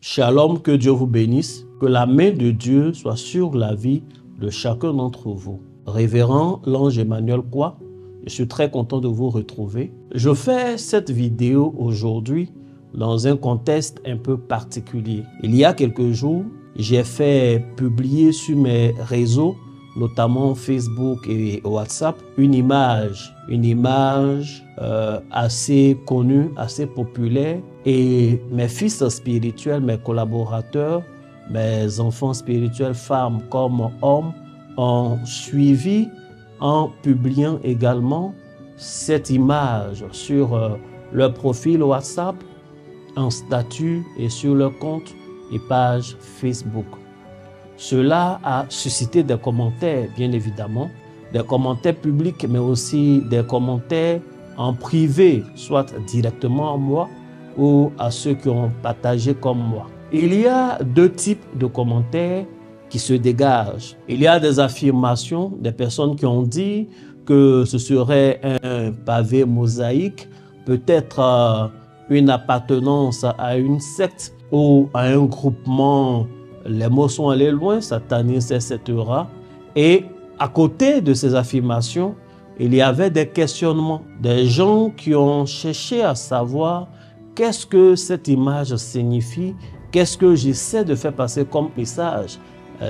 Shalom, que Dieu vous bénisse, que la main de Dieu soit sur la vie de chacun d'entre vous. Révérend l'ange Emmanuel Kwa, je suis très content de vous retrouver. Je fais cette vidéo aujourd'hui dans un contexte un peu particulier. Il y a quelques jours, j'ai fait publier sur mes réseaux, notamment Facebook et WhatsApp, une image assez connue, assez populaire. Et mes fils spirituels, mes collaborateurs, mes enfants spirituels, femmes comme hommes, ont suivi en publiant également cette image sur leur profil WhatsApp, en statut et sur leur compte et page Facebook. Cela a suscité des commentaires, bien évidemment, des commentaires publics, mais aussi des commentaires en privé, soit directement à moi ou à ceux qui ont partagé comme moi. Il y a deux types de commentaires qui se dégagent. Il y a des affirmations, des personnes qui ont dit que ce serait un pavé mosaïque, peut-être une appartenance à une secte ou à un groupement. Les mots sont allés loin, Satanis, etc. Et à côté de ces affirmations, il y avait des questionnements, des gens qui ont cherché à savoir qu'est-ce que cette image signifie, qu'est-ce que j'essaie de faire passer comme message,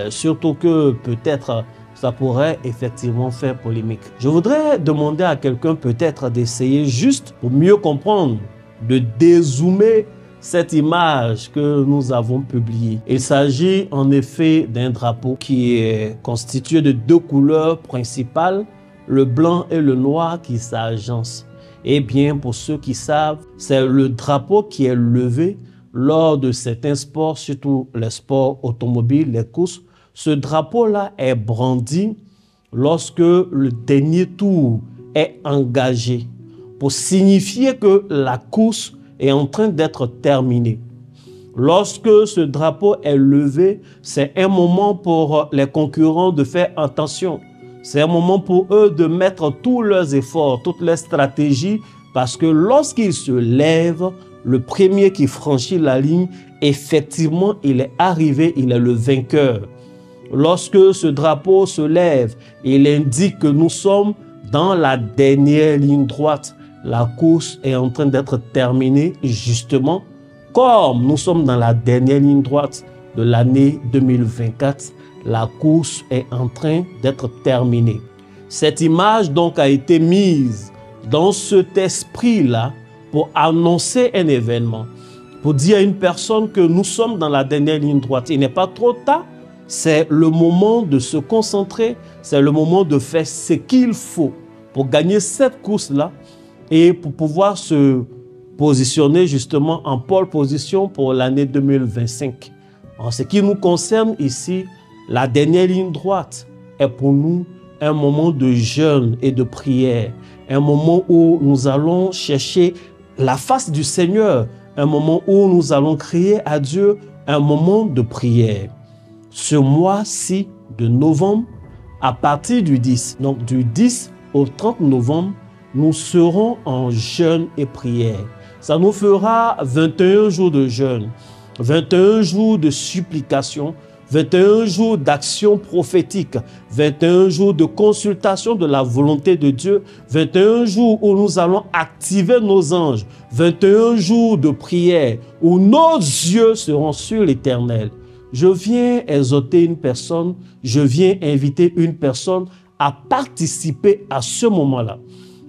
surtout que peut-être ça pourrait effectivement faire polémique. Je voudrais demander à quelqu'un peut-être d'essayer juste pour mieux comprendre, de dézoomer cette image que nous avons publiée. Il s'agit en effet d'un drapeau qui est constitué de deux couleurs principales, le blanc et le noir qui s'agencent. Eh bien, pour ceux qui savent, c'est le drapeau qui est levé lors de certains sports, surtout les sports automobiles, les courses. Ce drapeau-là est brandi lorsque le dernier tour est engagé pour signifier que la course est en train d'être terminée. Lorsque ce drapeau est levé, c'est un moment pour les concurrents de faire attention. C'est un moment pour eux de mettre tous leurs efforts, toutes leurs stratégies, parce que lorsqu'ils se lèvent, le premier qui franchit la ligne, effectivement, il est arrivé, il est le vainqueur. Lorsque ce drapeau se lève, il indique que nous sommes dans la dernière ligne droite. La course est en train d'être terminée, justement, comme nous sommes dans la dernière ligne droite de l'année 2024. La course est en train d'être terminée. Cette image donc a été mise dans cet esprit-là pour annoncer un événement, pour dire à une personne que nous sommes dans la dernière ligne droite. Il n'est pas trop tard, c'est le moment de se concentrer, c'est le moment de faire ce qu'il faut pour gagner cette course-là et pour pouvoir se positionner justement en pole position pour l'année 2025. En ce qui nous concerne ici, la dernière ligne droite est pour nous un moment de jeûne et de prière, un moment où nous allons chercher la face du Seigneur, un moment où nous allons crier à Dieu, un moment de prière. Ce mois-ci de novembre, à partir du 10, donc du 10 au 30 novembre, nous serons en jeûne et prière. Ça nous fera 21 jours de jeûne, 21 jours de supplication, 21 jours d'action prophétique, 21 jours de consultation de la volonté de Dieu, 21 jours où nous allons activer nos anges, 21 jours de prière où nos yeux seront sur l'Éternel. Je viens exhorter une personne, je viens inviter une personne à participer à ce moment-là.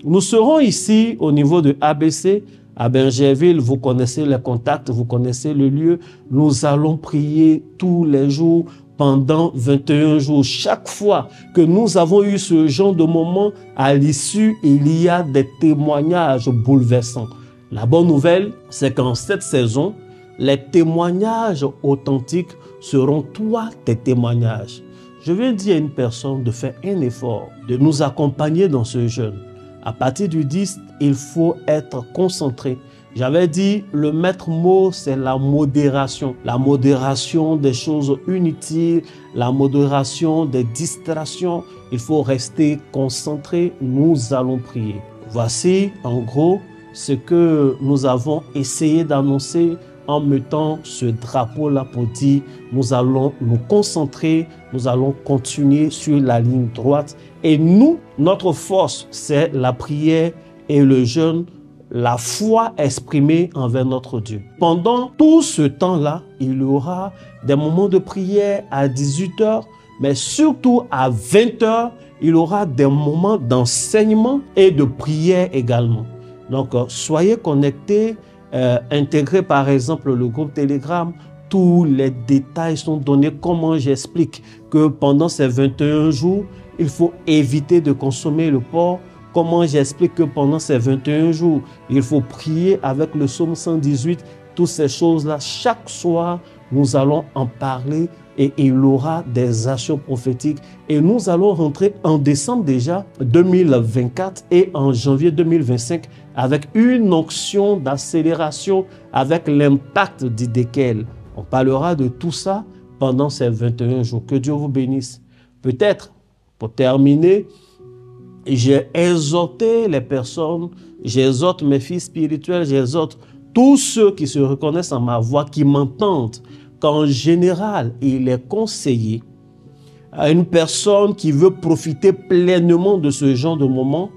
Nous serons ici au niveau de ABC, à Bergerville, vous connaissez les contacts, vous connaissez le lieu. Nous allons prier tous les jours pendant 21 jours. Chaque fois que nous avons eu ce genre de moment, à l'issue, il y a des témoignages bouleversants. La bonne nouvelle, c'est qu'en cette saison, les témoignages authentiques seront toi tes témoignages. Je viens dire à une personne de faire un effort, de nous accompagner dans ce jeûne. À partir du 10, il faut être concentré. J'avais dit, le maître mot, c'est la modération. La modération des choses inutiles, la modération des distractions. Il faut rester concentré. Nous allons prier. Voici, en gros, ce que nous avons essayé d'annoncer en mettant ce drapeau-là pour dire nous allons nous concentrer, nous allons continuer sur la ligne droite. Et nous, notre force, c'est la prière et le jeûne, la foi exprimée envers notre Dieu. Pendant tout ce temps-là, il y aura des moments de prière à 18 heures, mais surtout à 20 heures, il y aura des moments d'enseignement et de prière également. Donc, soyez connectés, intégrez par exemple le groupe Telegram. Tous les détails sont donnés, comment j'explique que pendant ces 21 jours, il faut éviter de consommer le porc. Comment j'explique que pendant ces 21 jours, il faut prier avec le psaume 118. Toutes ces choses-là, chaque soir, nous allons en parler et il y aura des actions prophétiques. Et nous allons rentrer en décembre déjà 2024 et en janvier 2025 avec une onction d'accélération avec l'impact d'Idékel. On parlera de tout ça pendant ces 21 jours. Que Dieu vous bénisse. Peut-être, pour terminer, j'ai exhorté les personnes, j'exhorte mes filles spirituelles, j'exhorte tous ceux qui se reconnaissent en ma voix, qui m'entendent, qu'en général, il est conseillé à une personne qui veut profiter pleinement de ce genre de moment,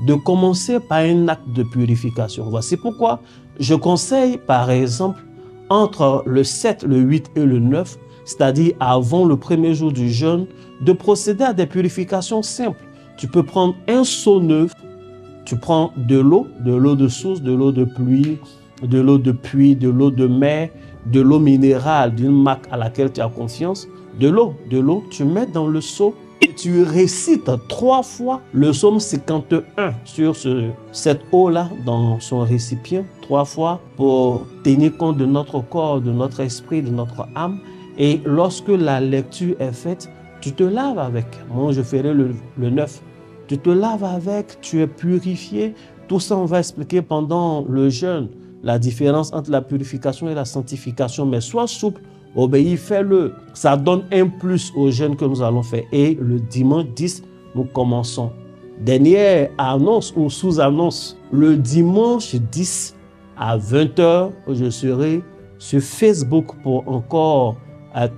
de commencer par un acte de purification. Voici pourquoi je conseille, par exemple, entre le 7, le 8 et le 9, c'est-à-dire avant le premier jour du jeûne, de procéder à des purifications simples. Tu peux prendre un seau neuf, tu prends de l'eau de source, de l'eau de pluie, de l'eau de puits, de l'eau de mer, de l'eau minérale d'une marque à laquelle tu as confiance, de l'eau, tu mets dans le seau et tu récites 3 fois le psaume 51 sur cette eau-là dans son récipient, 3 fois pour tenir compte de notre corps, de notre esprit, de notre âme. Et lorsque la lecture est faite, tu te laves avec. Moi, je ferai le 9. Tu te laves avec, tu es purifié. Tout ça, on va expliquer pendant le jeûne. La différence entre la purification et la sanctification. Mais sois souple, obéis, fais-le. Ça donne un plus au jeûne que nous allons faire. Et le dimanche 10, nous commençons. Dernière annonce ou sous-annonce. Le dimanche 10 à 20 h, je serai sur Facebook pour encore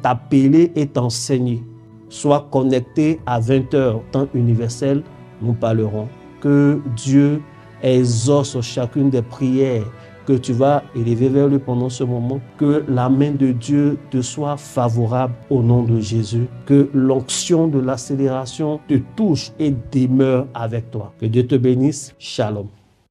t'appeler et t'enseigner. Sois connecté à 20 h, temps universel, nous parlerons. Que Dieu exauce chacune des prières que tu vas élever vers lui pendant ce moment. Que la main de Dieu te soit favorable au nom de Jésus. Que l'onction de l'accélération te touche et demeure avec toi. Que Dieu te bénisse. Shalom.